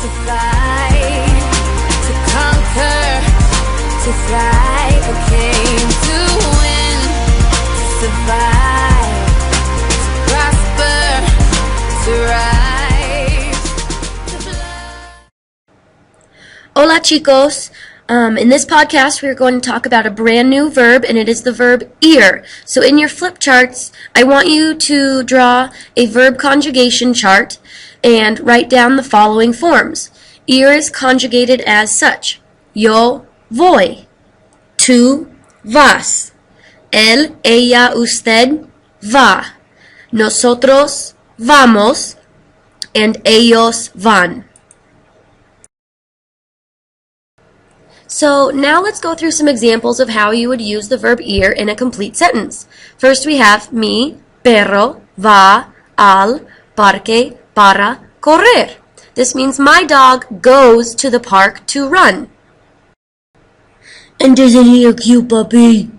to fight, to conquer, to thrive. I came to win, to survive, to prosper, to rise, to fly. Hola chicos! In this podcast, we are going to talk about a brand new verb, and it is the verb ir. So in your flip charts, I want you to draw a verb conjugation chart and write down the following forms. Ir is conjugated as such. Yo voy. Tú vas. Él, ella, usted va. Nosotros vamos. And ellos van. So now let's go through some examples of how you would use the verb ir in a complete sentence. First we have mi perro va al parque para correr. This means my dog goes to the park to run. And isn't he a cute puppy?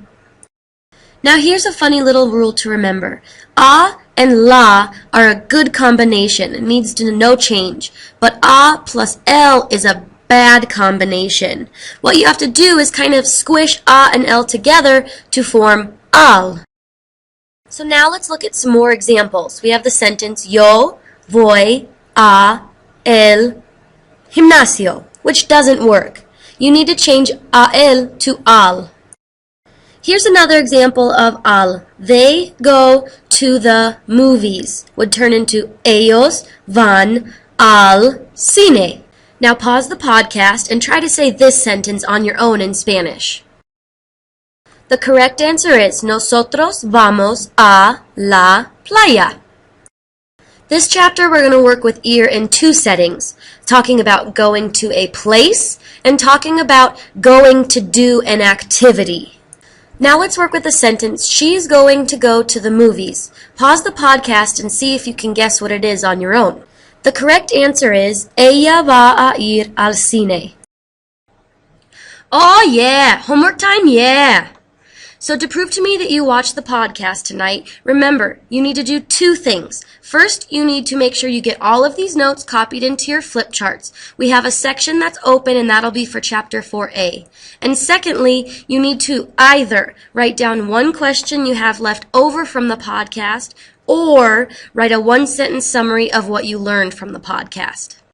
Now here's a funny little rule to remember. A and la are a good combination. It needs to no change. But a plus l is a bad combination. What you have to do is kind of squish a and l together to form al. So now let's look at some more examples. We have the sentence yo voy a el gimnasio, which doesn't work. You need to change a el to al. Here's another example of al. They go to the movies. Would turn into ellos van al cine. Now pause the podcast and try to say this sentence on your own in Spanish. The correct answer is nosotros vamos a la playa. This chapter we're going to work with ir in two settings, talking about going to a place and talking about going to do an activity. Now let's work with the sentence, she's going to go to the movies. Pause the podcast and see if you can guess what it is on your own. The correct answer is ella va a ir al cine. Oh yeah, homework time, yeah. So to prove to me that you watched the podcast tonight, remember, you need to do two things. First, you need to make sure you get all of these notes copied into your flip charts. We have a section that's open, and that'll be for Chapter 4A. And secondly, you need to either write down one question you have left over from the podcast, or write a one-sentence summary of what you learned from the podcast.